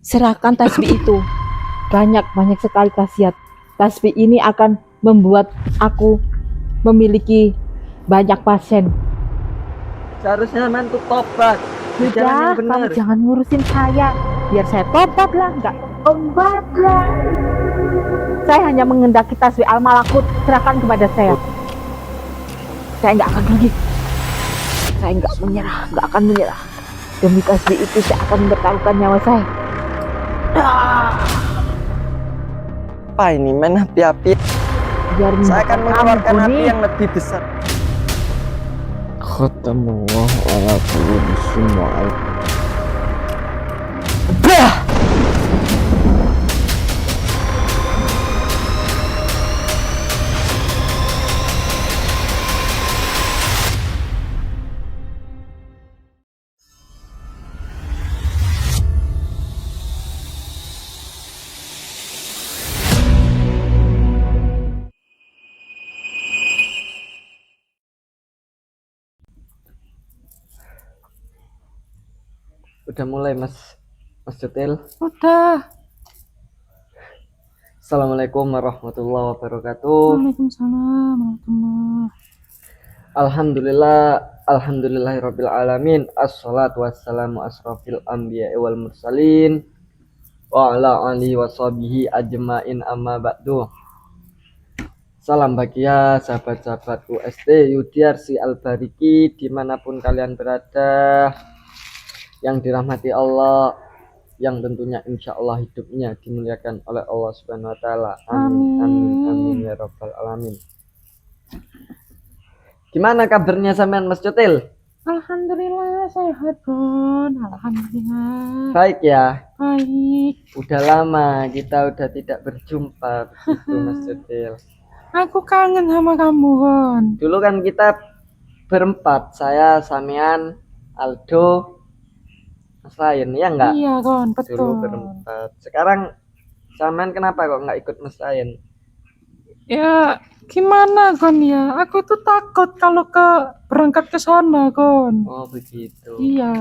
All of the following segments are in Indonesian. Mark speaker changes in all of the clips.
Speaker 1: serahkan tasbih itu. Banyak sekali khasiat. Tasbih ini akan membuat aku memiliki banyak pasien.
Speaker 2: Seharusnya sampean tuh tobat di jalan yang
Speaker 1: Sudah, kamu
Speaker 2: benar.
Speaker 1: jangan ngurusin saya. Biar saya tobat lah, enggak tobat lah. Saya hanya mengendaki tasbih al-malakut, serahkan kepada saya. Saya enggak akan pergi. Saya enggak akan menyerah. Demi tasbih itu saya akan mempertaruhkan nyawa saya.
Speaker 2: Apa ini main api-api?
Speaker 1: Biar
Speaker 2: Saya akan mengeluarkan
Speaker 1: kamu,
Speaker 2: api
Speaker 1: Buni.
Speaker 2: yang lebih besar.
Speaker 3: Khatamullah ala kulli syai'in.
Speaker 2: Udah mulai Mas Jutil.
Speaker 4: Udah.
Speaker 2: Assalamualaikum warahmatullahi wabarakatuh.
Speaker 4: Waalaikumsalam warahmatullahi.
Speaker 2: Alhamdulillahirabbil alamin. Assalatu wassalamu asrofil anbiya'i wal mursalin wa ala alihi washabihi ajmain amma ba'du. Salam bahagia sahabat-sahabat UST Yudiarsi Al-Bariki dimanapun kalian berada, yang dirahmati Allah, yang tentunya insya Allah hidupnya dimuliakan oleh Allah Subhanahu Wa Taala. Amin, amin, amin ya Rabbal Alamin. Gimana kabarnya sampean Mas Jutil?
Speaker 4: Alhamdulillah sehat, Bon. Alhamdulillah.
Speaker 2: Baik ya.
Speaker 4: Baik.
Speaker 2: Udah lama kita udah tidak berjumpa begitu Mas Jutil.
Speaker 4: Aku kangen sama kamu, Bon.
Speaker 2: Dulu kan kita berempat, saya, Samian, Aldo, Mas Ryan, ya enggak?
Speaker 4: Iya, Bon, betul.
Speaker 2: Dulu berempat. Sekarang Samian kenapa kok enggak ikut Mas Ryan?
Speaker 4: Ya, gimana, Gon ya? Aku tuh takut kalau berangkat ke sana, Gon.
Speaker 2: Oh begitu.
Speaker 4: Iya.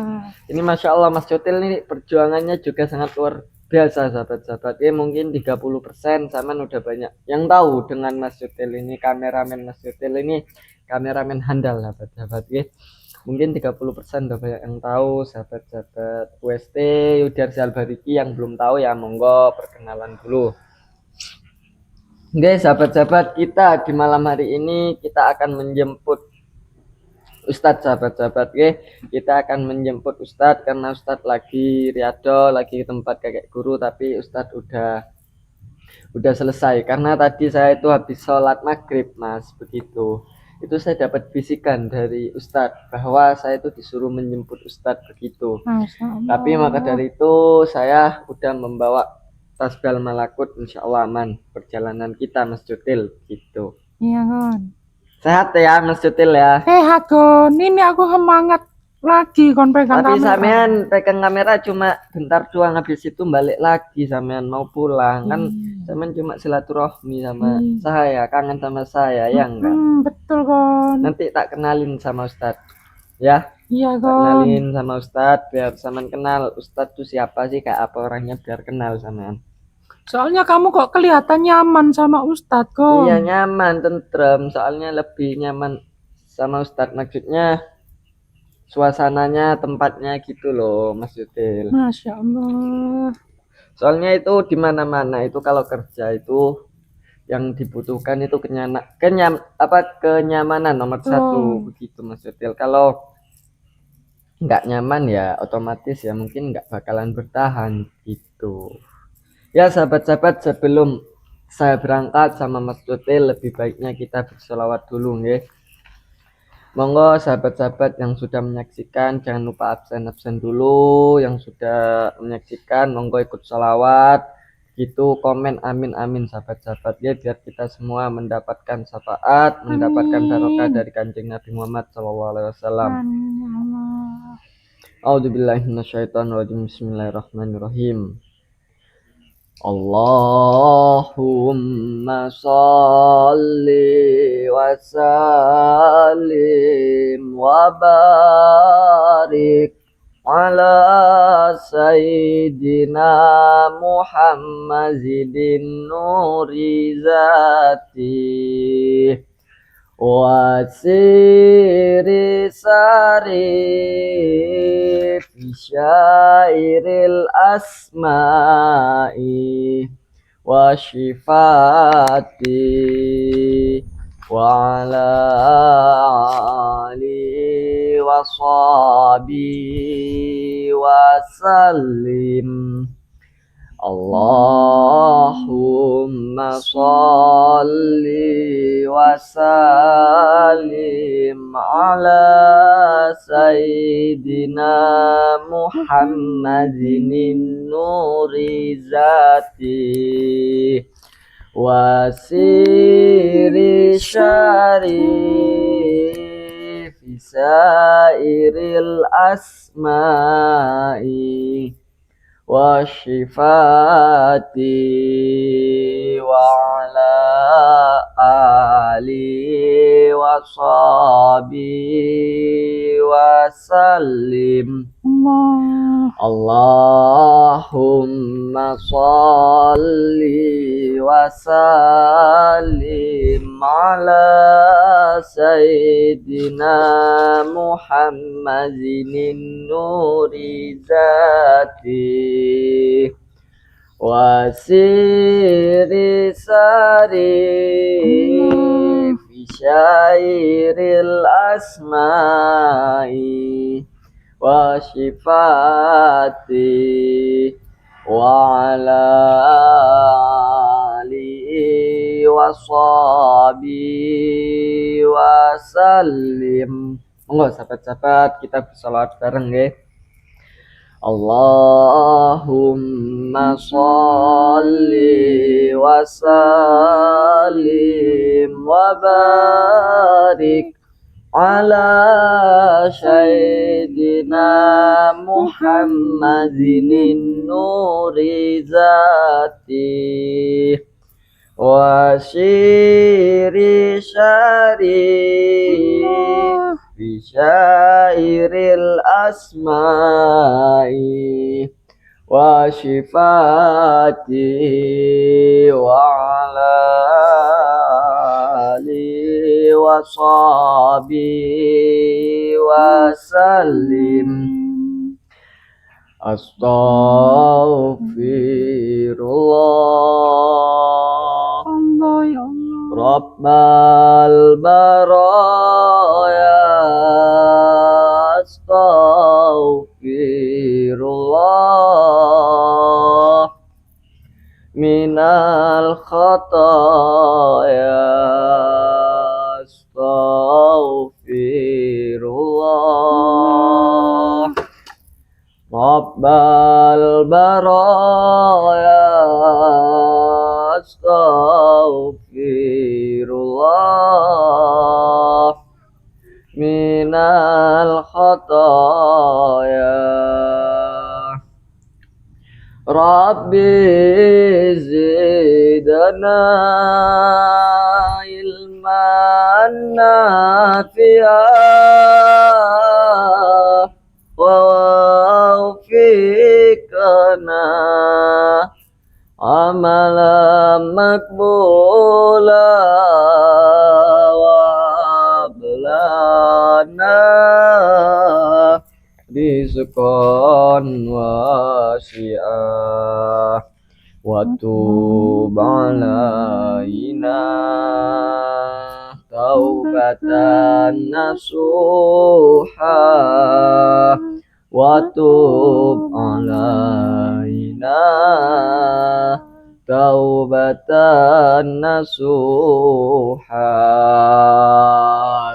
Speaker 2: Ini Masya Allah Mas Jutil ini perjuangannya juga sangat luar biasa sahabat-sahabat. Ya mungkin 30% Saman udah banyak yang tahu dengan Mas Jutil ini, kameramen Mas Jutil ini kameramen handal sahabat-sahabat ya. Mungkin 30% udah banyak yang tahu sahabat-sahabat UST Yudiarsi Al-Bariki. Yang belum tahu ya monggo perkenalan dulu. Oke sahabat-sahabat, kita di malam hari ini kita akan menjemput Ustadz sahabat-sahabat ya. Kita akan menjemput Ustadz karena Ustadz lagi riado, lagi ke tempat kakek guru, tapi Ustadz udah selesai karena tadi saya itu habis sholat maghrib Mas, begitu. Itu saya dapat bisikan dari Ustadz bahwa saya itu disuruh menjemput Ustadz begitu.
Speaker 4: Masya Allah.
Speaker 2: Tapi maka dari itu saya udah membawa tasbih malakut, insya Allah aman perjalanan kita Mas Jutil gitu.
Speaker 4: Iya, Gon.
Speaker 2: Sehat ya Mas Jutil ya.
Speaker 4: Sehat, Gon. Ini aku semangat lagi, Gon, pegang
Speaker 2: Tapi
Speaker 4: kamera.
Speaker 2: sampean pegang kamera cuma bentar doang, habis itu balik lagi sampean mau pulang kan. Sampean cuma silaturahmi sama saya, kangen sama saya ya enggak?
Speaker 4: Betul, Gon.
Speaker 2: Nanti tak kenalin sama Ustadz ya.
Speaker 4: Iya,
Speaker 2: Tak
Speaker 4: Gon.
Speaker 2: kenalin sama Ustadz biar sampean kenal Ustadz tuh siapa sih, kayak apa orangnya, biar kenal sampean.
Speaker 4: Soalnya kamu kok kelihatan nyaman sama Ustadz, Gon.
Speaker 2: Iya nyaman, tentrem, soalnya lebih nyaman sama Ustadz, maksudnya suasananya, tempatnya gitu loh Mas Jutil.
Speaker 4: Masya Allah.
Speaker 2: Soalnya itu di mana-mana itu kalau kerja itu yang dibutuhkan itu kenyamanan nomor satu begitu Mas Jutil. Kalau nggak nyaman ya otomatis ya mungkin nggak bakalan bertahan gitu. Ya sahabat-sahabat, sebelum saya berangkat sama Mas Jutil, lebih baiknya kita berselawat dulu nggih. Monggo sahabat-sahabat yang sudah menyaksikan jangan lupa absen dulu. Yang sudah menyaksikan monggo ikut salawat gitu, komen amin amin sahabat-sahabat ya, biar kita semua mendapatkan syafaat, mendapatkan barokah dari Kanjeng Nabi Muhammad SAW. A'udzubillahi minasyaitonirrajim. Bismillahirrahmanirrahim. Allahumma sholli wa sallim wa barik على سيدنا محمد النور ذاته وسير ساري في شائر الأسماء وشفاتي وعلى آله وصحبه وسلم اللهم صل وسلم على سيدنا محمد النور ذاته وسير شريف سائر الأسماء وشفاتي وعلى آله وصحبه وسلم اللهم صل وسلم على سيدنا محمد النور ذاته وسير ساري في شائر الأسماء وشفاتي وعلى آله وصحبه wasallim. Monggo sahabat-sahabat kita bersolawat bareng ya. Allahumma sholli wa sallim wa barik ala sayyidina Muhammadin nuri zati wa syiri syarif fi syairil asma'i wa syifati wa ala alihi wa sahbihi wa sallim. Astaghfirullah Rabbal baraya astaghfirullah minal khataya astaghfirullah Rabbal baraya astaghfirullah minal khataya Rabbi zidna ilman nafi'ah wa wafiqna amalan makbula wa ablana rizqan wasi'ah wa tub alaina taubatan nasuha wa tub alaina taubatan nasuha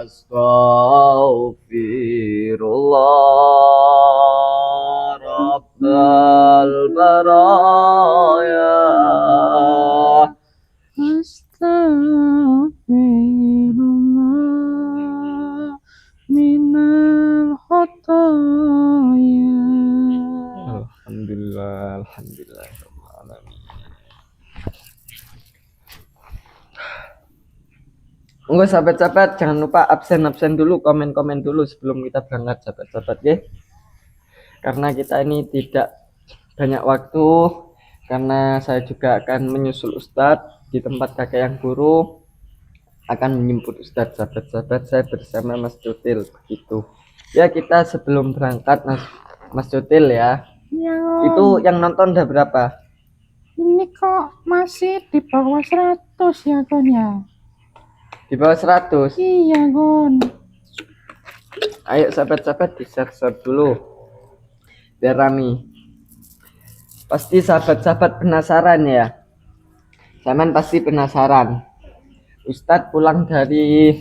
Speaker 2: astaghfirullah rabbal baraya
Speaker 4: Astaghfirullah minal khataya.
Speaker 2: Alhamdulillah, alhamdulillah, alamin. Enggak sahabat-sahabat, jangan lupa absen dulu, komen dulu sebelum kita berangkat sahabat-sahabat ya. karena kita ini tidak banyak waktu, karena saya juga akan menyusul Ustadz di tempat kakek yang guru, akan menjemput Ustadz. Sahabat-sahabat, saya bersama Mas Cutil begitu ya. Kita sebelum berangkat Mas Cutil ya,
Speaker 4: Iya,
Speaker 2: itu yang nonton udah berapa?
Speaker 4: ini kok masih di bawah 100 ya Gon ya?
Speaker 2: Di bawah 100.
Speaker 4: Iya Gon.
Speaker 2: Ayo sahabat-sahabat di share dulu biar rame. Pasti sahabat-sahabat penasaran ya, Saman pasti penasaran. Ustadz pulang dari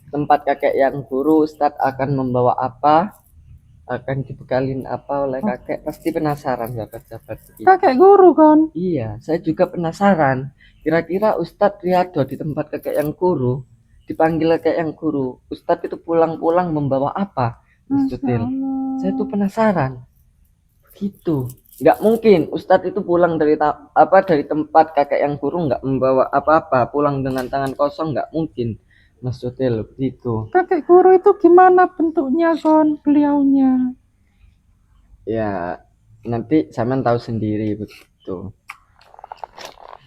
Speaker 2: tempat kakek yang guru, Ustadz akan membawa apa, akan dibekalin apa oleh kakek. Pasti penasaran sahabat-sahabat.
Speaker 4: Kakek guru Gon.
Speaker 2: Iya, saya juga penasaran. Kira-kira Ustadz Riyado di tempat kakek yang guru, dipanggil kakek yang guru, Ustadz itu pulang-pulang membawa apa? Mas Cutil, saya tuh penasaran. Begitu. Nggak mungkin Ustadz itu pulang dari dari tempat kakek yang guru nggak membawa apa-apa, pulang dengan tangan kosong, nggak mungkin. Mas Cutil, begitu.
Speaker 4: Kakek guru itu gimana bentuknya Gon, beliaunya?
Speaker 2: Ya, nanti Saman tahu sendiri begitu.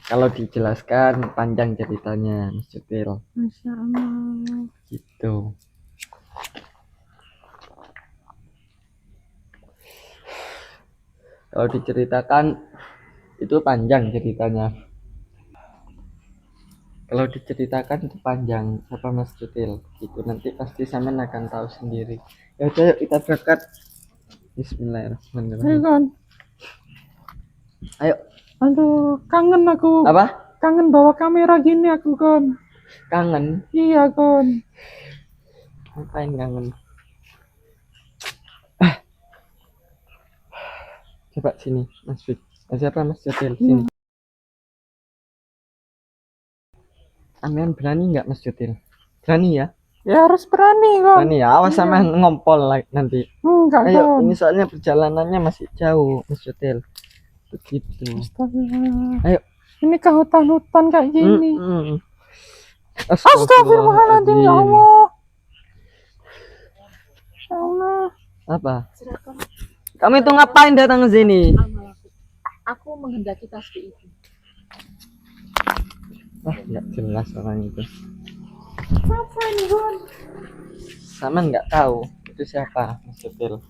Speaker 2: Kalau dijelaskan panjang ceritanya, Mas Cutil.
Speaker 4: Masya Allah.
Speaker 2: Gitu. Kalau diceritakan itu panjang ceritanya. Kalau diceritakan itu panjang, apa Mas Cutil? Gitu nanti pasti Saman akan tahu sendiri. Ya udah, yuk kita berangkat.
Speaker 4: Ayo
Speaker 2: Bismillahirrahmanirrahim.
Speaker 4: Gon.
Speaker 2: Ayo.
Speaker 4: Aduh, kangen aku.
Speaker 2: Apa?
Speaker 4: Kangen bawa kamera gini aku Gon.
Speaker 2: Kangen?
Speaker 4: Iya Gon.
Speaker 2: Ngapain kangen? Coba sini, Mas Fit. Siapa Mas Cutil? Sini. Amian berani nggak Mas Cutil? Berani ya?
Speaker 4: Ya harus berani Gon.
Speaker 2: Berani ya. Awas sama ngompol nanti.
Speaker 4: Enggak
Speaker 2: Ayo,
Speaker 4: Gon.
Speaker 2: ini soalnya perjalanannya masih jauh, Mas Cutil. Begitu.
Speaker 4: Astagfirullah.
Speaker 2: Ayo.
Speaker 4: Ini ke hutan-hutan kayak gini.
Speaker 2: Astagfirullahaladzim.
Speaker 4: Ya Allah. Ya Allah.
Speaker 2: Apa? Kamu itu ngapain datang ke sini?
Speaker 1: Aku menghendaki tasbih itu.
Speaker 2: Wah, nggak jelas orang itu.
Speaker 4: Apa ini Gon?
Speaker 2: Sama nggak tahu itu siapa, Mas Cutil.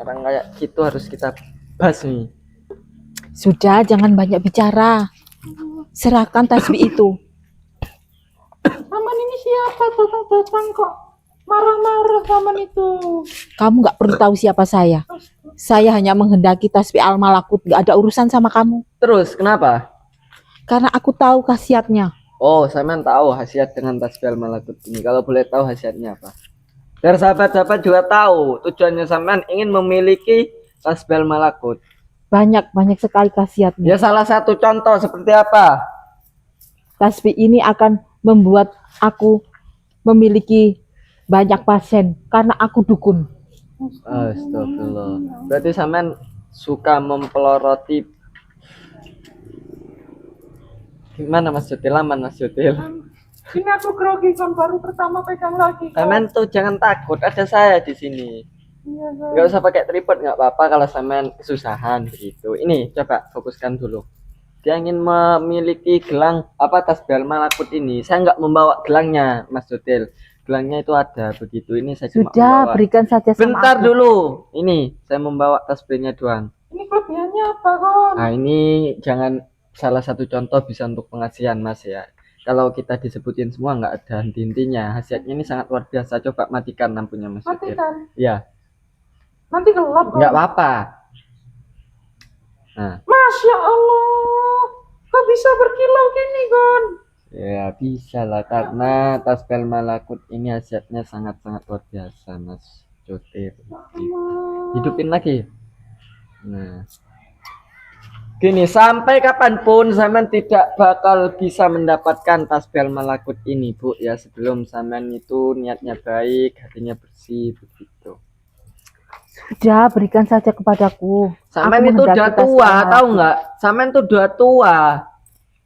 Speaker 2: Orang kayak gitu harus kita basmi.
Speaker 1: Sudah, jangan banyak bicara. Serahkan tasbih itu.
Speaker 4: Aman ini siapa datang kok marah-marah Aman itu?
Speaker 1: Kamu nggak perlu tahu siapa saya. Saya hanya menghendaki tasbih al-malakut. Nggak ada urusan sama kamu.
Speaker 2: Terus kenapa?
Speaker 1: Karena aku tahu khasiatnya.
Speaker 2: Oh, Saman tahu khasiat dengan tasbih al-malakut ini. Kalau boleh tahu khasiatnya apa? Biar sahabat-sahabat juga tahu tujuannya Saman ingin memiliki tasbih al-malakut.
Speaker 1: Banyak sekali khasiatnya.
Speaker 2: Ya salah satu contoh seperti apa?
Speaker 1: Tasbih ini akan membuat aku memiliki banyak pasien karena aku dukun.
Speaker 2: Astagfirullah. Berarti Saman suka mempeloroti. Gimana Mas Cutil? Aman Mas Cutil?
Speaker 4: Ini aku grogi Gon, baru pertama pegang lagi Gon.
Speaker 2: Saman tuh jangan takut, ada saya di sini.
Speaker 4: Iya Gon.
Speaker 2: Nggak usah pakai tripod, nggak apa-apa kalau Saman kesusahan begitu. Ini coba fokuskan dulu. Dia ingin memiliki gelang tasbih al-malakut ini. Saya nggak membawa gelangnya Mas Cutil. Gelangnya itu ada begitu. Ini saya cuma
Speaker 1: Sudah,
Speaker 2: membawa.
Speaker 1: berikan saja sama
Speaker 2: Bentar
Speaker 1: aku.
Speaker 2: dulu. Ini saya membawa tasbihnya doang.
Speaker 4: Ini kelebihannya apa Gon?
Speaker 2: Nah ini jangan salah satu contoh bisa untuk pengajian Mas ya. Kalau kita disebutin semua nggak ada henti-hentinya. Khasiatnya ini sangat luar biasa. Coba matikan lampunya Mas Cutil.
Speaker 4: Matikan.
Speaker 2: Ya,
Speaker 4: Nanti gelap Gon.
Speaker 2: nggak apa-apa. Nah,
Speaker 4: Masya Allah. Kok bisa berkilau gini Gon?
Speaker 2: ya bisa lah karena tasbih malakut ini khasiatnya sangat-sangat luar biasa Mas Cutil. Hidupin lagi. Nah, gini, sampai kapanpun Saman tidak bakal bisa mendapatkan tasbih malakut ini Bu ya, sebelum Saman itu niatnya baik, hatinya bersih begitu.
Speaker 1: Sudah, berikan saja kepadaku.
Speaker 2: Saman
Speaker 1: Aku
Speaker 2: itu udah
Speaker 1: menghendaki tasbih
Speaker 2: tua,
Speaker 1: al-malakut.
Speaker 2: tahu nggak? Saman itu udah tua.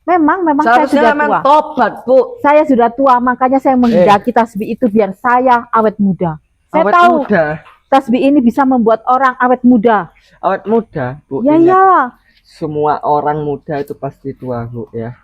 Speaker 1: Memang saya
Speaker 2: Seharusnya
Speaker 1: sudah
Speaker 2: Saman
Speaker 1: tua.
Speaker 2: tobat Bu.
Speaker 1: Saya sudah tua, makanya saya menghendaki tasbih itu biar saya awet muda. Saya
Speaker 2: Awet
Speaker 1: tahu
Speaker 2: muda.
Speaker 1: Tasbih ini bisa membuat orang awet muda.
Speaker 2: Awet muda, Bu.
Speaker 1: Ya
Speaker 2: Ingat,
Speaker 1: iyalah.
Speaker 2: semua orang muda itu pasti tua, Bu, ya.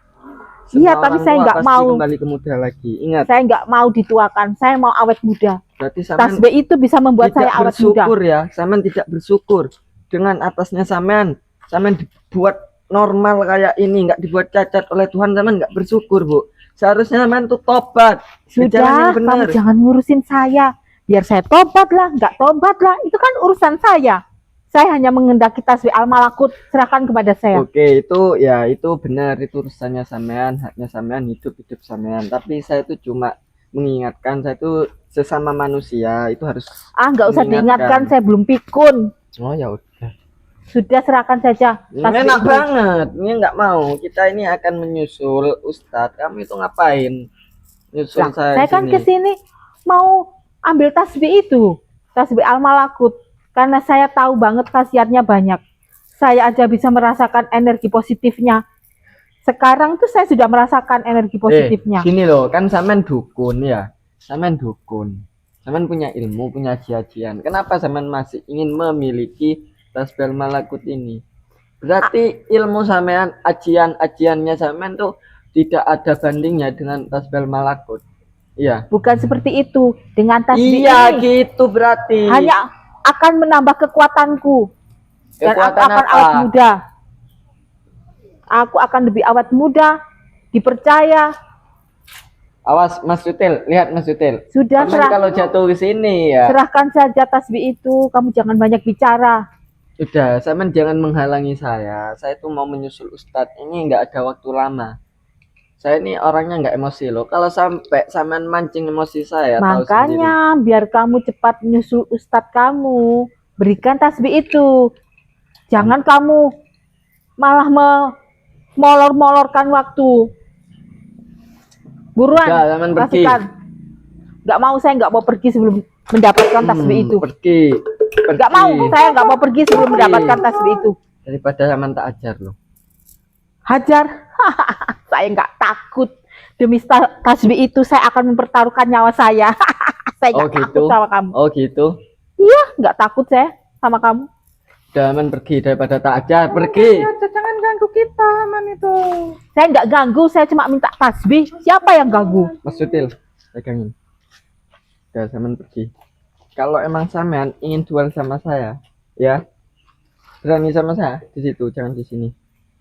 Speaker 1: Iya,
Speaker 2: Semua
Speaker 1: tapi
Speaker 2: orang
Speaker 1: saya
Speaker 2: tua
Speaker 1: nggak
Speaker 2: pasti
Speaker 1: mau.
Speaker 2: kembali ke muda lagi. Ingat,
Speaker 1: Saya nggak mau dituakan. Saya mau awet muda.
Speaker 2: berarti sampean
Speaker 1: Tasbih itu bisa membuat
Speaker 2: tidak
Speaker 1: saya awet muda.
Speaker 2: bersyukur ya. Sampean tidak bersyukur dengan atasnya sampean. Sampean dibuat normal kayak ini, nggak dibuat cacat oleh Tuhan, sampean nggak bersyukur, Bu. Seharusnya sampean tuh tobat. Ke jalan
Speaker 1: Sudah,
Speaker 2: yang
Speaker 1: kamu
Speaker 2: benar.
Speaker 1: jangan ngurusin saya. Biar saya tobat lah, nggak tobat lah. Itu kan urusan saya. Saya hanya mengendaki tasbih al-malakut, serahkan kepada saya.
Speaker 2: Oke, itu ya itu benar, itu urusannya sampean, haknya sampean, hidup sampean. Tapi saya itu cuma mengingatkan, saya itu sesama manusia itu harus
Speaker 1: Nggak usah
Speaker 2: mengingatkan.
Speaker 1: diingatkan, saya belum pikun.
Speaker 2: Oh ya udah.
Speaker 1: Sudah serahkan saja.
Speaker 2: Ini
Speaker 1: tasbih
Speaker 2: enak
Speaker 1: itu.
Speaker 2: banget. Ini nggak mau. Kita ini akan menyusul Ustadz. Kamu itu ngapain? Nyusul
Speaker 1: Lah,
Speaker 2: saya
Speaker 1: saya kan
Speaker 2: sini.
Speaker 1: kesini mau ambil tasbih itu, tasbih al-malakut. Karena saya tahu banget khasiatnya banyak. Saya aja bisa merasakan energi positifnya. Sekarang tuh saya sudah merasakan energi positifnya.
Speaker 2: Gini loh, kan sampean dukun ya. Sampean dukun. Sampean punya ilmu, punya ajian. Kenapa sampean masih ingin memiliki tasbih malakut ini? Berarti ilmu sampean, ajian-ajiannya sampean tuh tidak ada bandingnya dengan tasbih malakut. Iya.
Speaker 1: Bukan seperti itu. Dengan tasbih
Speaker 2: Iya,
Speaker 1: ini
Speaker 2: gitu berarti.
Speaker 1: hanya akan menambah kekuatanku. Dan aku
Speaker 2: Kekuatan
Speaker 1: akan
Speaker 2: apa?
Speaker 1: awet muda. Aku akan lebih awet muda, dipercaya.
Speaker 2: Awas Mas Yutil, lihat Mas Yutil.
Speaker 1: Sudah
Speaker 2: Sampean kalau jatuh ke sini ya.
Speaker 1: serahkan saja tasbih itu. Kamu jangan banyak bicara.
Speaker 2: Udah, sampean jangan menghalangi saya. Saya tuh mau menyusul Ustadz. Ini nggak ada waktu lama. Saya ini orangnya nggak emosi loh. Kalau sampai sampean mancing emosi saya, tahu sendiri.
Speaker 1: Makanya biar kamu cepat nyusul ustadz kamu, berikan tasbih itu. Jangan kamu malah molor-molorkan waktu. Buruan,
Speaker 2: Udah, sampean pergi.
Speaker 1: kasihkan. Nggak mau, saya nggak mau pergi sebelum mendapatkan tasbih itu.
Speaker 2: Pergi.
Speaker 1: Nggak mau, saya nggak mau pergi sebelum
Speaker 2: Pergi.
Speaker 1: mendapatkan tasbih itu.
Speaker 2: Daripada sampean tak ajar loh.
Speaker 1: Hajar, saya nggak takut. Demi tasbih itu saya akan mempertaruhkan nyawa saya. Saya
Speaker 2: Oh,
Speaker 1: nggak
Speaker 2: gitu?
Speaker 1: takut sama kamu.
Speaker 2: Oh gitu.
Speaker 1: Iya, nggak takut saya sama kamu.
Speaker 2: Jangan pergi daripada tak ajar. Pergi.
Speaker 4: Ya, jangan ganggu kita, man itu.
Speaker 1: Saya nggak ganggu, saya cuma minta tasbih. Siapa yang ganggu?
Speaker 2: Mas Yutil, pegangin. Udah, sampean pergi. Kalau emang sampean ingin duel sama saya, ya berani sama saya di situ, jangan di sini.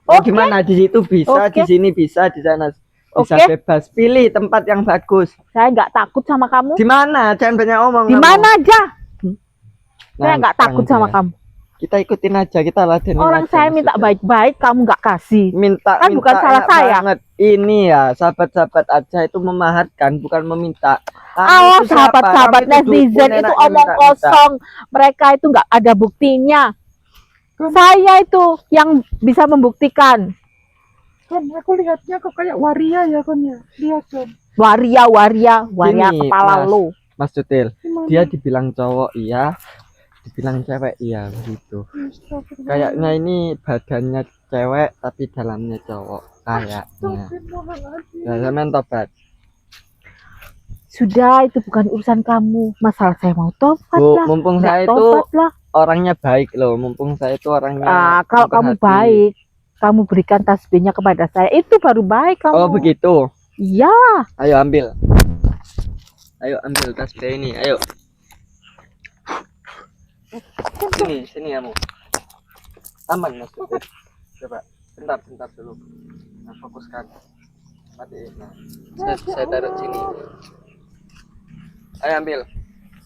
Speaker 2: Oh,
Speaker 1: Oke.
Speaker 2: gimana di situ bisa,
Speaker 1: Oke.
Speaker 2: di sini bisa, di sana bisa
Speaker 1: Oke.
Speaker 2: bebas. Pilih tempat yang bagus.
Speaker 1: Saya nggak takut sama kamu.
Speaker 2: Di mana? Jangan banyak omong.
Speaker 1: Di
Speaker 2: kamu.
Speaker 1: mana aja? Saya
Speaker 2: Nah,
Speaker 1: nggak takut sama
Speaker 2: dia.
Speaker 1: kamu.
Speaker 2: Kita ikutin aja, kita ladenin
Speaker 1: Orang
Speaker 2: aja,
Speaker 1: saya
Speaker 2: Mas
Speaker 1: minta
Speaker 2: Yutil.
Speaker 1: baik-baik, kamu nggak kasih.
Speaker 2: Minta
Speaker 1: Kan bukan salah
Speaker 2: enak
Speaker 1: saya.
Speaker 2: banget. Ini ya sahabat-sahabat aja itu memahatkan, bukan meminta. Kamu
Speaker 1: Oh,
Speaker 2: itu siapa?
Speaker 1: sahabat-sahabat
Speaker 2: Kamu itu dukun,
Speaker 1: netizen itu
Speaker 2: enaknya
Speaker 1: omong
Speaker 2: minta-minta.
Speaker 1: kosong. Mereka itu nggak ada buktinya. Saya itu yang bisa membuktikan.
Speaker 4: Kon, aku lihatnya kok kayak waria ya, Kon ya. Lihat, Kon.
Speaker 1: Waria
Speaker 2: Gini,
Speaker 1: kepala
Speaker 2: Mas.
Speaker 1: lo.
Speaker 2: Mas Yutil,
Speaker 4: Gimana?
Speaker 2: dia dibilang cowok iya, dibilang cewek iya gitu.
Speaker 4: Astagfirullah.
Speaker 2: Kayaknya ini badannya cewek tapi dalamnya cowok kayaknya.
Speaker 4: Astagfirullahaladzim.
Speaker 2: Nah, sampean tobat.
Speaker 1: Sudah, itu bukan urusan kamu. Masalah saya mau tobat
Speaker 2: Bu,
Speaker 1: lah.
Speaker 2: mumpung
Speaker 1: Nggak
Speaker 2: saya itu
Speaker 1: tobat lah.
Speaker 2: orangnya baik loh, mumpung saya itu orangnya
Speaker 1: Kalau kamu
Speaker 2: memperhati.
Speaker 1: baik, kamu berikan tasbihnya kepada saya. Itu baru baik kamu.
Speaker 2: Oh begitu.
Speaker 1: Iya.
Speaker 2: Ayo ambil. Ayo ambil tasbih ini, ayo. Sini kamu. Aman Mas Yutil. Coba, bentar dulu. Nah, fokuskan. Matiin. Nah, saya taruh sini. Ayo ambil.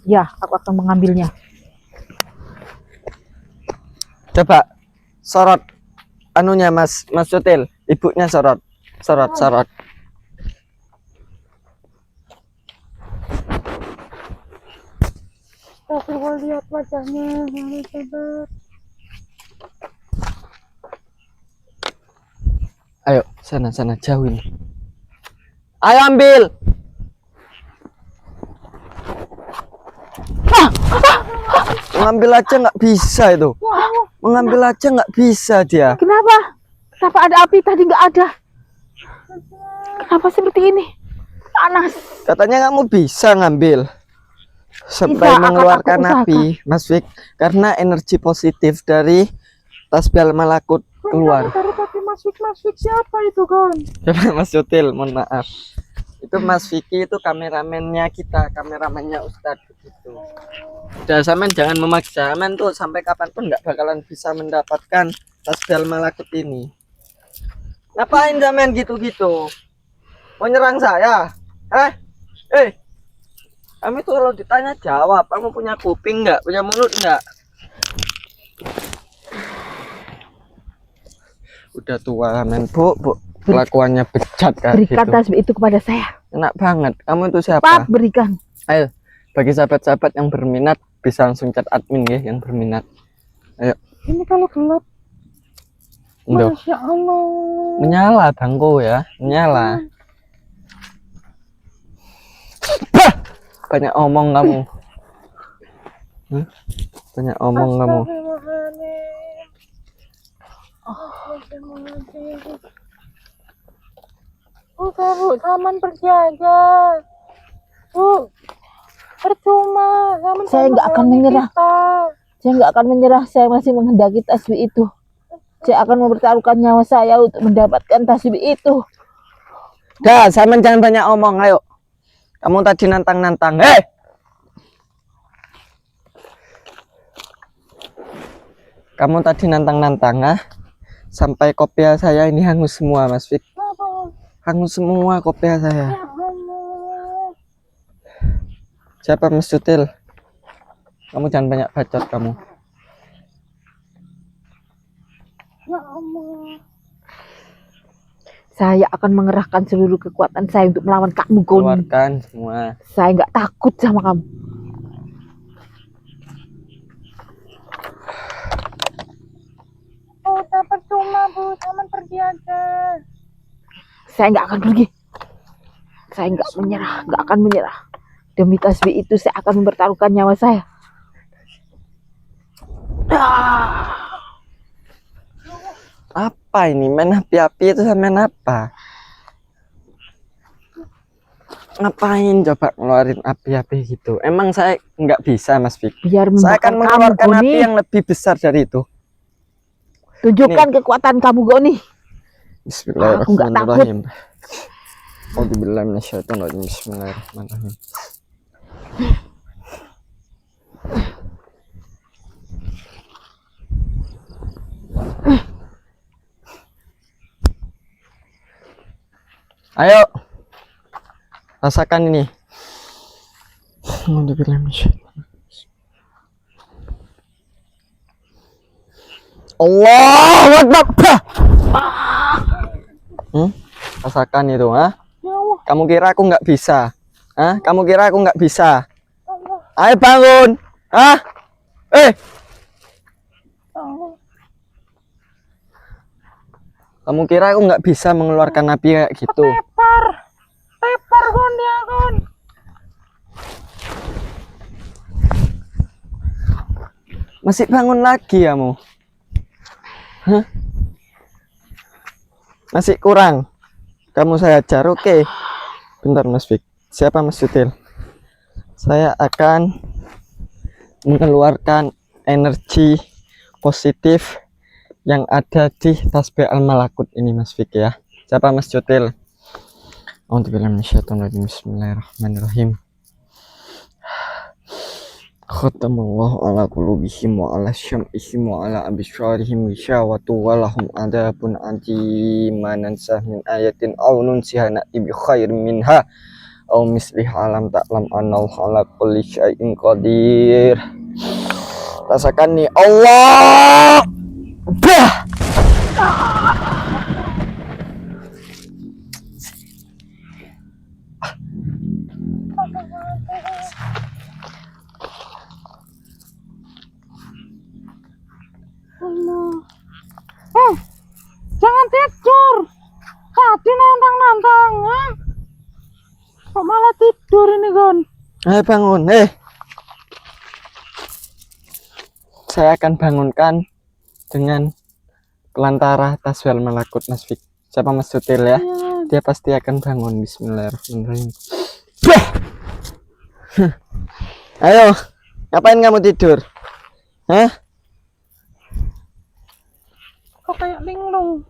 Speaker 1: Ya, aku akan mengambilnya.
Speaker 2: Coba sorot anunya Mas Yutil, ibunya sorot.
Speaker 4: Astagfirullah, lihat wajahnya. Jangan sabar.
Speaker 2: Ayo, sana jauhin. Ayo ambil. Mengambil aja nggak bisa itu. Mengambil aja nggak bisa dia.
Speaker 1: Kenapa? Kenapa ada api tadi nggak ada? Kenapa seperti ini? Panas.
Speaker 2: Katanya kamu bisa ngambil.
Speaker 3: sampai
Speaker 1: Bisa, akan
Speaker 3: mengeluarkan
Speaker 1: aku
Speaker 3: api, Mas Fik, karena energi positif dari tasbih al-malakut keluar.
Speaker 4: Dari tadi Mas Fik siapa itu kan?
Speaker 3: Coba Mas Sutil, mohon maaf. Itu Mas Vicky itu kameramennya kita, kameramennya Ustadz gitu. Udah Samen jangan memaksa, Samen tuh sampai kapanpun nggak bakalan bisa mendapatkan tasbih al-malakut ini. Ngapain Samen gitu-gitu? Mau nyerang saya? Kamu tuh kalau ditanya jawab. Kamu punya kuping nggak? Punya mulut nggak? Udah tua Samen, Bu. Kelakuannya bejat kan
Speaker 1: Berikan
Speaker 3: gitu.
Speaker 1: tasbih itu kepada saya.
Speaker 3: Enak banget. Kamu itu siapa?
Speaker 1: Cepat berikan.
Speaker 3: Ayo, bagi sahabat-sahabat yang berminat bisa langsung chat admin ya yang berminat. Ayo.
Speaker 4: Ini kalau gelap,
Speaker 3: Duh,
Speaker 4: Masya Allah.
Speaker 3: menyala bangku ya, menyala. Bah! Banyak omong kamu. Banyak omong kamu.
Speaker 4: Udah Bu, Saman pergi aja. Bu, percuma. Saman
Speaker 1: Saya nggak akan menyerah. Saya nggak akan menyerah. Saya masih menghendaki tasbih itu. Saya akan mempertaruhkan nyawa saya untuk mendapatkan tasbih itu.
Speaker 3: Dah, Simon jangan banyak omong, ayo. Kamu tadi nantang-nantang. Kamu tadi nantang-nantang, ah? Sampai kopiah saya ini hangus semua, Mas Fik. Hangus semua kopiah saya. Siapa Mas Sutil? Kamu jangan banyak bacot kamu.
Speaker 4: Ya Allah.
Speaker 1: Saya akan mengerahkan seluruh kekuatan saya untuk melawan kamu, Goni.
Speaker 3: Keluarkan semua.
Speaker 1: Saya nggak takut sama kamu.
Speaker 4: Oh, udah percuma Bu, Saman pergi aja.
Speaker 1: Saya nggak akan pergi. Saya nggak menyerah, nggak akan menyerah. Demi tasbih itu saya akan mempertaruhkan nyawa saya.
Speaker 3: Apa ini? Main api-api itu sama main apa? Ngapain coba ngeluarin api-api gitu? Emang saya nggak bisa, Mas Fik.
Speaker 1: Biar
Speaker 3: Saya akan
Speaker 1: membakar kamu,
Speaker 3: mengeluarkan
Speaker 1: Goni.
Speaker 3: api yang lebih besar dari itu.
Speaker 1: Tunjukkan kekuatan kamu, Goni.
Speaker 3: Bismillahirrahmanirrahim. Auzubillahi minasyaitonir rajim. Bismillahirrahmanirrahim. Ayo. Rasakan ini. Auzubillahi minasyaitonir rajim. Allahu Akbar. Rasakan itu, ha? Kamu kira aku nggak bisa? Hah? Kamu kira aku nggak bisa? Ayo bangun, hah? Kamu kira aku nggak bisa mengeluarkan api kayak gitu?
Speaker 4: Tepar Gon ya Gon.
Speaker 3: Masih bangun lagi kamu? Hah? Masih kurang? Kamu saya ajar, oke? Bentar Mas Fik. Siapa Mas Sutil? Saya akan mengeluarkan energi positif yang ada di tasbih al-malakut ini Mas Fik ya. Siapa Mas Sutil? Auzubillahi minasyaitonir rajim. Bismillahirrahmanirrahim. Khatamallahu ala qulubihim wa ala syam'ihim wa ala absarihim ghishawatu wa lahum adzabun adzim. Nansah min ayatin aw nunsiha na'ti bi khairin minha aw misliha alam ta'lam annahu ala kulli syai'in qadir. Rasakan nih Allah. Bah!
Speaker 4: Jangan tidur. Tadi nantang-nantang. Kok malah tidur ini Gon?
Speaker 3: Ayo bangun, Saya akan bangunkan dengan pelantara tasbih al-malakut Mas Fik. Siapa Mas Sutil ya? Dia pasti akan bangun. Bismillahirrahmanirrahim. Ayo, ngapain kamu tidur? Hah?
Speaker 4: Kok kayak linglung?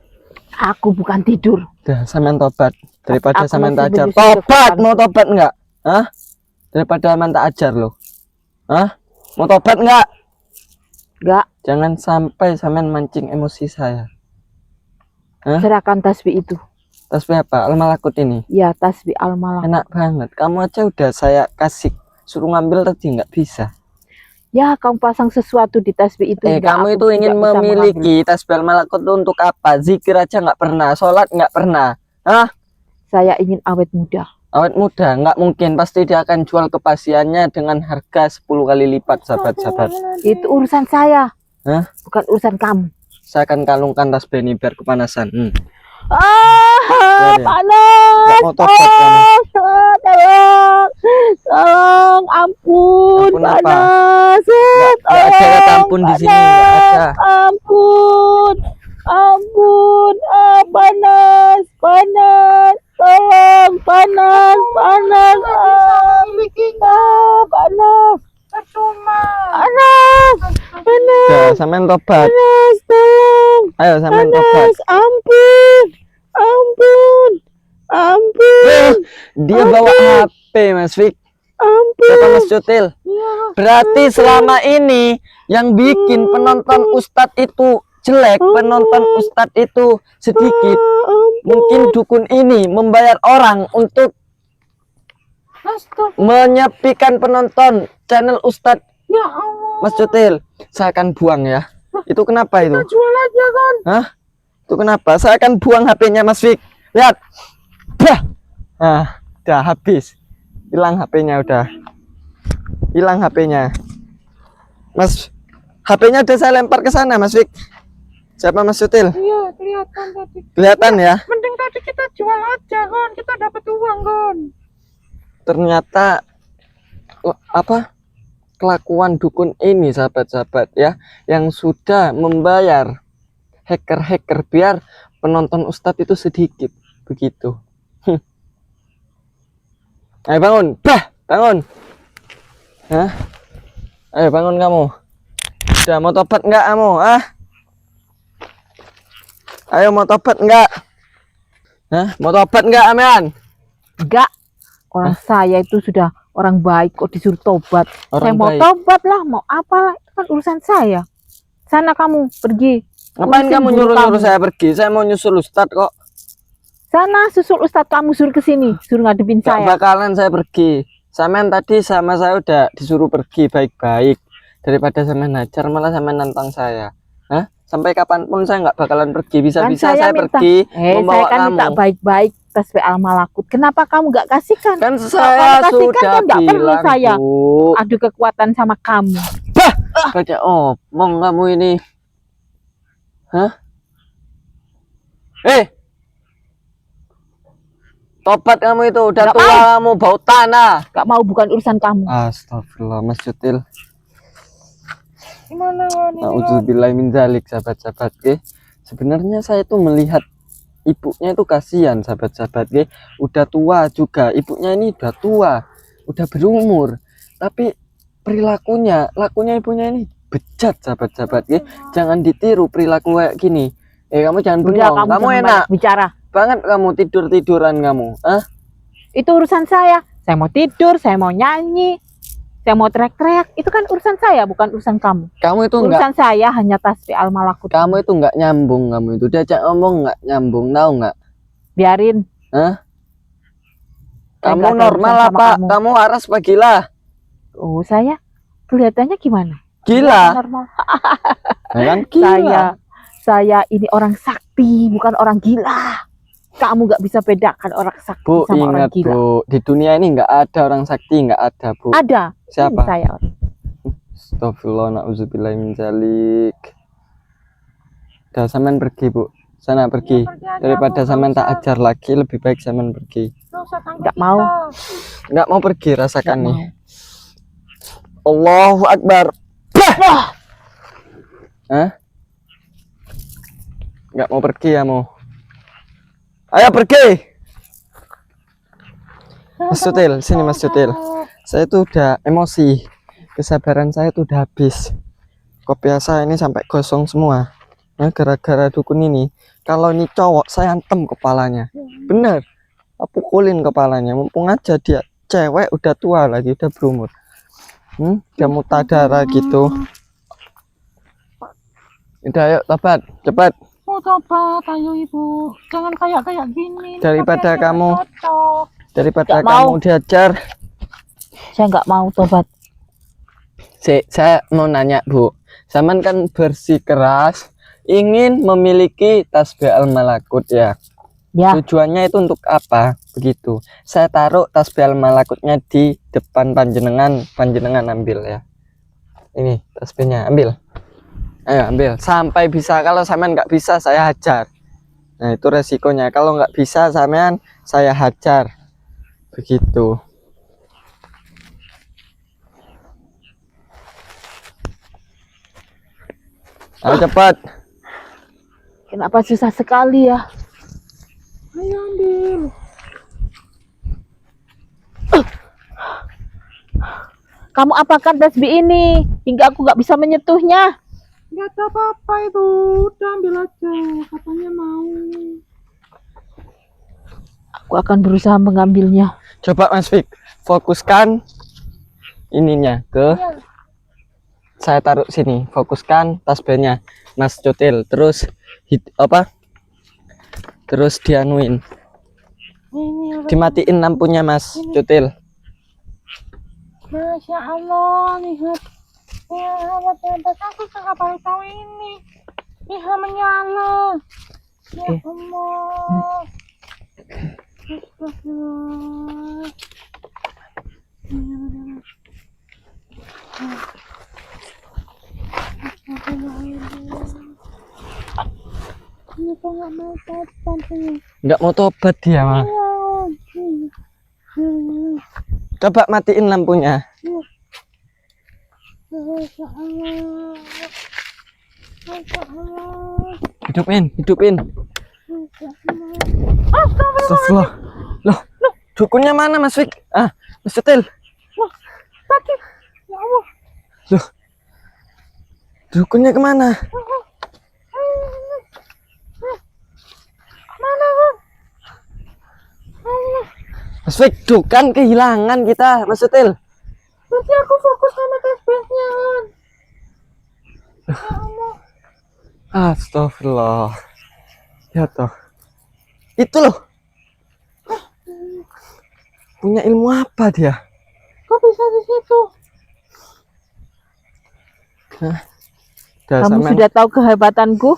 Speaker 1: Aku bukan tidur.
Speaker 3: Udah, sampean tobat daripada
Speaker 1: Aku
Speaker 3: sampean
Speaker 1: masih
Speaker 3: tak ajar.
Speaker 1: menyusun
Speaker 3: Tobat,
Speaker 1: kekuatan.
Speaker 3: mau tobat enggak? Hah? Daripada sampean tak ajar loh. Hah? Mau tobat enggak?
Speaker 1: Enggak,
Speaker 3: Jangan sampai sampean mancing emosi saya. Hah?
Speaker 1: serahkan tasbih itu.
Speaker 3: Tasbih apa? Al-Malakut ini.
Speaker 1: Ya, tasbih al-malak.
Speaker 3: Enak banget. Kamu aja udah saya kasih suruh ngambil tadi nggak bisa.
Speaker 1: Ya, kamu pasang sesuatu di tasbih itu. Enggak,
Speaker 3: Kamu
Speaker 1: aku
Speaker 3: itu ingin
Speaker 1: tidak bisa
Speaker 3: memiliki tasbih Al-Malakut itu untuk apa? Zikir aja nggak pernah, sholat nggak pernah. Hah?
Speaker 1: mengambil. Saya ingin awet muda.
Speaker 3: Awet muda nggak mungkin, pasti dia akan jual kepastiannya dengan harga 10 kali lipat, sahabat-sahabat.
Speaker 1: Itu urusan saya.
Speaker 3: Hah?
Speaker 1: Bukan urusan kamu.
Speaker 3: Saya akan kalungkan tasbih ini biar kepanasan.
Speaker 1: Ah,
Speaker 3: Ya,
Speaker 1: panas.
Speaker 3: nggak mau tobat kamu.
Speaker 1: Tolong. Tolong, ampun,
Speaker 3: Ampun apa?
Speaker 1: panas.
Speaker 3: Nggak ada kata ampun di sini, nggak ada.
Speaker 1: Ampun. Ampun, panas, panas. Tolong, panas, panas. Panas.
Speaker 4: Percuma.
Speaker 1: Panas. Panas.
Speaker 3: Udah, sampean tobat.
Speaker 1: Panas, tolong.
Speaker 3: Ayo sampean tobat.
Speaker 1: Panas, ampun. Ampun. Ampun.
Speaker 3: Dia bawa HP, Mas Fik.
Speaker 1: Ampun.
Speaker 3: Kata Mas Cutil.
Speaker 1: Ya.
Speaker 3: Berarti selama ini yang bikin penonton Ustadz itu jelek, penonton Ustadz itu sedikit. Mungkin dukun ini membayar orang untuk
Speaker 4: Astaga.
Speaker 3: menyepikan penonton channel Ustadz.
Speaker 4: Ya Allah.
Speaker 3: Mas Cutil, saya akan buang ya. Itu kenapa itu?
Speaker 4: Jual aja kan.
Speaker 3: Hah? Itu kenapa? Saya akan buang HP-nya Mas Fik. Lihat. Dah. Nah, udah habis. Hilang HP-nya udah. Hilang HP-nya. Mas, HP-nya udah saya lempar ke sana, Mas Fik. Siapa Mas Cutil?
Speaker 4: Iya, kelihatan tadi.
Speaker 3: Kelihatan ya?
Speaker 4: Mending tadi kita jual aja kan, kita dapat uang kan.
Speaker 3: Ternyata apa? Kelakuan dukun ini sahabat-sahabat ya, yang sudah membayar hacker-hacker biar penonton Ustadz itu sedikit begitu. Ayo bangun, bangun. Hah? Ayo bangun kamu. Udah mau tobat enggak kamu? Ayo mau tobat enggak? Hah? Mau tobat enggak, Amean?
Speaker 1: Enggak. Orang saya itu sudah orang baik kok disuruh tobat.
Speaker 3: Orang
Speaker 1: Saya mau
Speaker 3: baik.
Speaker 1: tobat lah, mau apa? Itu kan urusan saya. Sana kamu pergi.
Speaker 3: Ngapain
Speaker 1: Urusin
Speaker 3: kamu
Speaker 1: guru
Speaker 3: nyuruh-nyuruh
Speaker 1: kamu.
Speaker 3: saya pergi? Saya mau nyusul Ustadz kok.
Speaker 1: Sana susul Ustadz kamu suruh ke sini, suruh ngadepin
Speaker 3: Gak
Speaker 1: saya.
Speaker 3: bakalan saya pergi. Sampean tadi sama saya udah disuruh pergi baik-baik. Daripada sampean hajar malah sampean nantang saya. Hah? Sampai kapanpun saya nggak bakalan pergi. Bisa-bisa saya
Speaker 1: minta,
Speaker 3: pergi
Speaker 1: saya
Speaker 3: membawa
Speaker 1: kan
Speaker 3: kamu.
Speaker 1: minta baik-baik tasbih al-malakut. Kenapa kamu nggak kasihkan?
Speaker 3: Kan
Speaker 1: Kalau
Speaker 3: saya
Speaker 1: kamu kasihkan
Speaker 3: sudah
Speaker 1: kan nggak perlu
Speaker 3: bilang,
Speaker 1: saya
Speaker 3: Bu.
Speaker 1: adu kekuatan sama kamu.
Speaker 3: Baca omong kamu ini. Hah? Tobat kamu itu, udah
Speaker 1: Nggak
Speaker 3: tua
Speaker 1: mau.
Speaker 3: kamu, bau tanah.
Speaker 1: Gak mau, bukan urusan kamu.
Speaker 3: Astagfirullah, Mas Cutil.
Speaker 4: Gimana kan ini kan?
Speaker 3: Nauzubillahi min dzalik, sahabat-sahabat. Sebenarnya saya itu melihat ibunya itu kasihan, sahabat-sahabat. Udah tua juga, ibunya ini udah tua, udah berumur. Tapi lakunya ibunya ini bejat, sahabat-sahabat. Jangan ditiru perilaku kayak gini. Kamu jangan
Speaker 1: Udah,
Speaker 3: bengong. Kamu
Speaker 1: jangan
Speaker 3: enak
Speaker 1: banyak bicara.
Speaker 3: banget kamu tiduran kamu.
Speaker 1: Itu urusan saya. Saya mau tidur, saya mau nyanyi, saya mau teriak-teriak. Itu kan urusan saya, bukan urusan kamu.
Speaker 3: Kamu itu enggak,
Speaker 1: Urusan saya hanya tasbih al-malakut.
Speaker 3: kamu itu enggak nyambung, kamu itu diajak ngomong enggak nyambung, tahu enggak?
Speaker 1: Biarin. Saya
Speaker 3: Kamu
Speaker 1: nggak ada
Speaker 3: normal
Speaker 1: urusan sama
Speaker 3: apa?
Speaker 1: kamu.
Speaker 3: Kamu waras apa gila?
Speaker 1: Oh, saya kelihatannya gimana?
Speaker 3: Gila.
Speaker 1: Normal.
Speaker 3: Ya kan? Gila.
Speaker 1: Saya ini orang sakti, bukan orang gila. Kamu nggak bisa bedakan orang sakti
Speaker 3: Bu,
Speaker 1: sama orang
Speaker 3: ingat
Speaker 1: gila.
Speaker 3: Bu, di dunia ini enggak ada orang sakti, enggak ada, Bu.
Speaker 1: Ada.
Speaker 3: Siapa?
Speaker 1: Ini saya.
Speaker 3: Astagfirullah, na'udzubillahi min dzalik. Udah, sampean pergi, Bu. Sana pergi.
Speaker 4: Pergi aja,
Speaker 3: Daripada
Speaker 4: Bu,
Speaker 3: sampean
Speaker 4: nggak
Speaker 3: tak ajar lagi, lebih baik sampean pergi.
Speaker 4: Nggak usah tangkap
Speaker 1: Nggak mau.
Speaker 4: kita.
Speaker 3: Enggak mau pergi, rasakan
Speaker 1: Nggak
Speaker 3: nih.
Speaker 1: mau.
Speaker 3: Allahu Akbar. Enggak mau pergi ya, mau. Ayo pergi. Mas Cutil, sini Mas Cutil. Saya tuh udah emosi. kesabaran saya tuh udah habis. Kopiah saya ini sampai gosong semua. Nah, gara-gara dukun ini. Kalau ini cowok, saya antem kepalanya. Bener. Aku pukulin kepalanya. Mumpung aja dia cewek, udah tua lagi, udah berumur. Dia muta darah gitu. Udah, ayo tobat, cepat.
Speaker 4: Mau tobat, ayo ibu. Jangan kayak gini.
Speaker 3: Daripada
Speaker 4: Tapi
Speaker 3: kamu-
Speaker 4: cocok.
Speaker 3: Daripada
Speaker 1: Nggak mau.
Speaker 3: kamu diajar.
Speaker 1: Saya nggak mau tobat.
Speaker 3: Saya mau nanya, Bu. Zaman kan bersikeras ingin memiliki tasbih al-malakut ya.
Speaker 1: Ya,
Speaker 3: Tujuannya itu untuk apa? Begitu. Saya taruh tasbih al-malakutnya di depan panjenengan. Panjenengan ambil ya. Ini tasbihnya, ambil. Ayo ambil. Sampai bisa. Kalau sampean nggak bisa, saya hajar. Nah itu resikonya. Kalau nggak bisa sampean, saya hajar. Begitu. Ayo cepat.
Speaker 1: kenapa susah sekali ya?
Speaker 4: Ayo ambil.
Speaker 1: Kamu apakan tasbih ini hingga aku nggak bisa menyentuhnya?
Speaker 4: Nggak ada apa-apa itu. Udah ambil aja. Katanya mau.
Speaker 1: Aku akan berusaha mengambilnya.
Speaker 3: Coba Mas Fik, fokuskan ininya ke. Saya taruh sini. Fokuskan tasbihnya, Mas Cutil. Terus Terus dianuin.
Speaker 4: Ini
Speaker 3: Dimatiin lampunya Mas Cutil.
Speaker 4: Masya Allah, lihat. Ya Allah, ternyata aku nggak tahu ini. Lihat menyala. Ya Allah. Astagfirullah. Ini kok nggak mau tobat ini.
Speaker 3: Nggak mau tobat dia mah. Coba matiin lampunya.
Speaker 4: Masya Allah. Masya Allah.
Speaker 3: Hidupin.
Speaker 4: Masya Allah.
Speaker 3: Astagfirullah. Loh, dukunnya mana Mas Fik? Mas Cutil.
Speaker 4: Sakit. Ya Allah.
Speaker 3: Loh, dukunnya kemana?
Speaker 4: Mana Bang? Allah.
Speaker 3: Mas Fik, dukan kehilangan kita, Mas Cutil.
Speaker 4: Nanti aku fokus sama tasbihnya. Ya Allah.
Speaker 3: Astagfirullah. Ya toh. Itu loh. Punya ilmu apa dia?
Speaker 4: Kok bisa di situ?
Speaker 3: Dah,
Speaker 1: Kamu
Speaker 3: sampean-
Speaker 1: sudah tahu kehebatanku?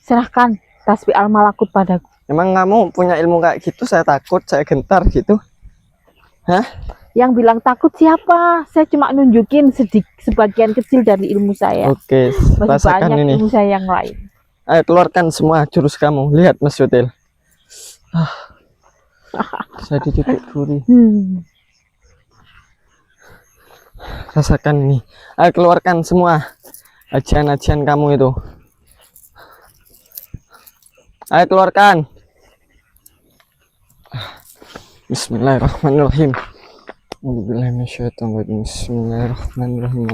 Speaker 1: Serahkan tasbih al-malakut padaku.
Speaker 3: Emang kamu punya ilmu kayak gitu? Saya takut, saya gentar gitu.
Speaker 1: Yang bilang takut siapa? Saya cuma nunjukin sebagian kecil dari ilmu saya.
Speaker 3: Oke,
Speaker 1: Masih
Speaker 3: rasakan
Speaker 1: banyak
Speaker 3: ini.
Speaker 1: ilmu saya yang lain.
Speaker 3: Ayo keluarkan semua jurus kamu. Lihat Mas Cutil. Saya dicucuk duri. Rasakan ini. Ayo keluarkan semua ajian-ajian kamu itu. Ayo keluarkan. Bismillahirrahmanirrahim. Bismillahirrahmanirrahim.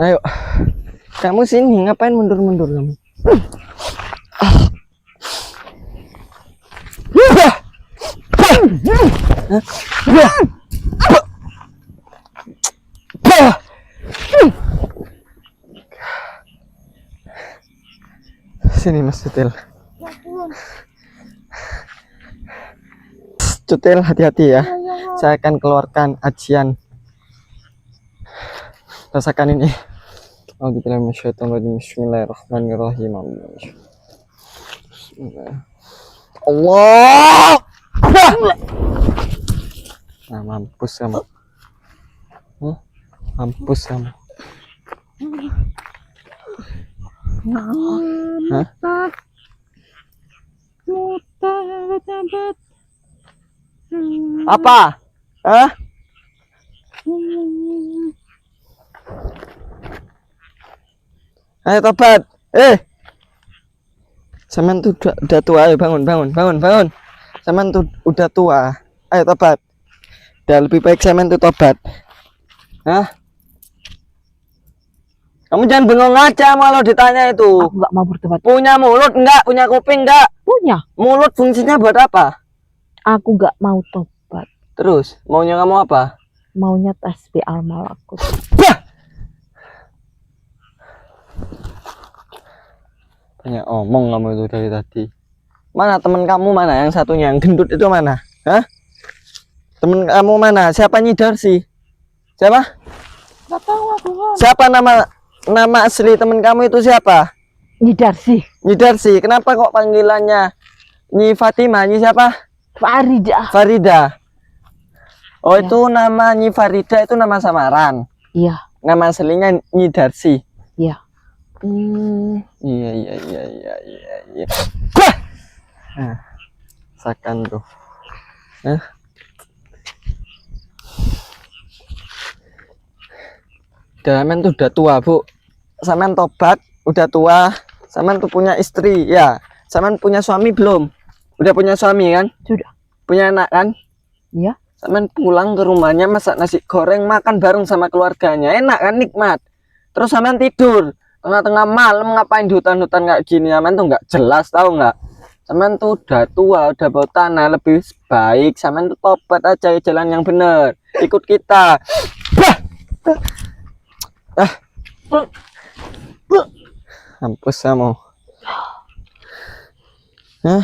Speaker 3: Ayo, kamu sini ngapain mundur-mundur kamu? Sini Mas Cutil. Cutil hati-hati ya. Saya akan keluarkan ajian. Rasakan ini. Bismillahirrahmanirrahim. Bismillah. Allah. Nah, mampus kamu. Mampus kamu. Hah?
Speaker 4: Mutat.
Speaker 3: Apa? Hah? Ayo tobat. Sampean tuh udah tua, ayo bangun. Sampean tuh udah tua. Ayo tobat. Udah lebih baik sampean tuh tobat. Hah? Kamu jangan bengong aja malah ditanya itu.
Speaker 1: Aku nggak mau bertobat.
Speaker 3: Punya mulut enggak? Punya kuping enggak?
Speaker 1: Punya.
Speaker 3: Mulut fungsinya buat apa?
Speaker 1: Aku nggak mau tobat.
Speaker 3: Terus, maunya kamu apa?
Speaker 1: Maunya tasbih al-malakut.
Speaker 3: Bah! Banyak omong kamu itu dari tadi. Mana teman kamu mana? Yang satunya yang gendut itu mana? Hah? Temen kamu mana? Siapa Nyidar sih? Siapa?
Speaker 4: Gak tahu aku kan.
Speaker 3: Siapa nama asli temen kamu itu siapa?
Speaker 1: Nyidar sih.
Speaker 3: Nyidar sih. Kenapa kok panggilannya Nyi Fatima? Nyi siapa?
Speaker 1: Farida.
Speaker 3: Farida. Oh,
Speaker 1: Ya.
Speaker 3: itu nama Nyi Farida itu nama samaran.
Speaker 1: Iya.
Speaker 3: Nama aslinya Nyi Darsi.
Speaker 1: Iya.
Speaker 3: Iya. Iya. Bah! Nah, sakan tuh. Damen tuh udah tua, Bu. Samen tobat, udah tua. Samen tuh punya istri, ya. Samen punya suami belum? Udah punya suami kan?
Speaker 1: Sudah.
Speaker 3: Punya anak kan?
Speaker 1: Iya.
Speaker 3: Samen pulang ke rumahnya masak nasi goreng, makan bareng sama keluarganya. Enak kan, nikmat. Terus samen tidur tengah-tengah malam, ngapain di hutan-hutan kayak gini? Samen tuh nggak jelas, tahu nggak? Samen tuh udah tua, udah bau tanah, lebih baik samen tuh tobat aja, jalan yang bener. Ikut kita. Bah! Hampus kamu. Hah?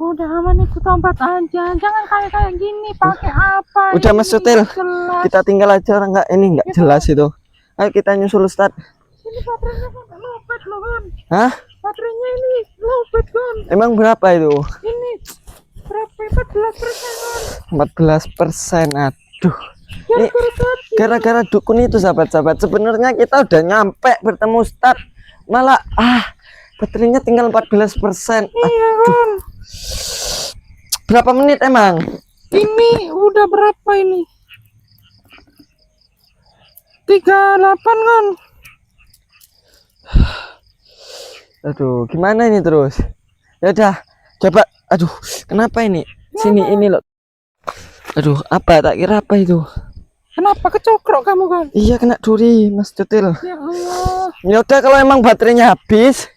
Speaker 4: Udah aman itu tobat aja. Jangan kayak gini. Pakai apa?
Speaker 3: Udah Mas Sutil.
Speaker 4: Jelas.
Speaker 3: Kita tinggal aja orang nggak ini nggak jelas itu. Ayo kita nyusul Ustad.
Speaker 4: Ini baterainya sampai lopet loh kan.
Speaker 3: Hah?
Speaker 4: Baterainya ini lopet kan.
Speaker 3: Emang berapa itu?
Speaker 4: Ini berapa? 14% kan.
Speaker 3: 14%. Aduh. Ini
Speaker 4: Gara-gara
Speaker 3: gara-gara dukun itu sahabat-sahabat. Sebenarnya kita udah nyampe bertemu Ustad. Malah baterainya tinggal 14%.
Speaker 4: iya kan.
Speaker 3: Berapa menit emang?
Speaker 4: Ini udah berapa ini? 38 kan.
Speaker 3: Aduh, gimana ini terus? Ya udah, coba. Aduh, kenapa ini? Sini ini loh. Aduh, apa? Tak kira apa itu?
Speaker 4: Kenapa kecokrok kamu kan?
Speaker 3: Iya, kena duri, Mas Tutil.
Speaker 4: Ya Allah.
Speaker 3: Ya udah, kalau emang baterainya habis,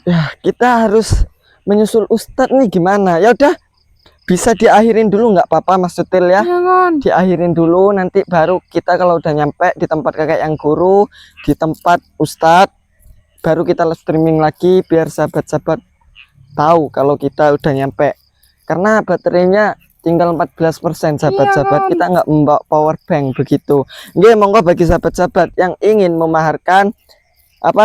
Speaker 3: ya kita harus menyusul Ustadz nih gimana? Ya udah, bisa diakhirin dulu nggak apa-apa Mas Tutil ya?
Speaker 4: Iya kan.
Speaker 3: Diakhirin dulu, nanti baru kita kalau udah nyampe di tempat kakek yang guru, di tempat Ustadz, baru kita live streaming lagi biar sahabat-sahabat tahu kalau kita udah nyampe. Karena baterainya tinggal 14% sahabat-sahabat.
Speaker 4: Iya kan?
Speaker 3: Kita nggak membawa power bank begitu. Nggih, monggo bagi sahabat-sahabat yang ingin memaharkan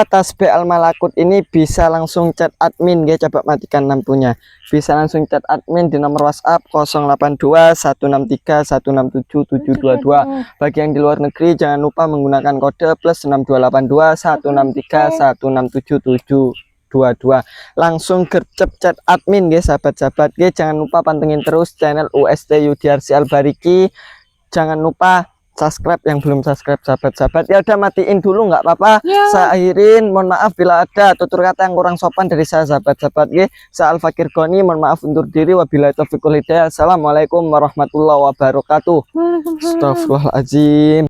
Speaker 3: tasbih al-malakut ini bisa langsung chat admin. Nggih, coba matikan lampunya. Bisa langsung chat admin di nomor WhatsApp 082 163 167 722. Bagi yang di luar negeri jangan lupa menggunakan kode plus 6282 163 167 722. Langsung gercep chat admin guys sahabat-sahabat. Guys, jangan lupa pantengin terus channel UST Yudiarsi Albariki. Jangan lupa subscribe yang belum subscribe sahabat-sahabat. Ya udah, matiin dulu nggak apa-apa.
Speaker 4: Ya.
Speaker 3: Saya akhirin. Mohon maaf bila ada tutur kata yang kurang sopan dari saya sahabat-sahabat. Saya Al-Fakir Goni, mohon maaf undur diri. Wabillahi taufiq wal hidayah. Assalamualaikum warahmatullahi wabarakatuh.
Speaker 4: Waalaikumsalam.
Speaker 3: Astagfirullahaladzim.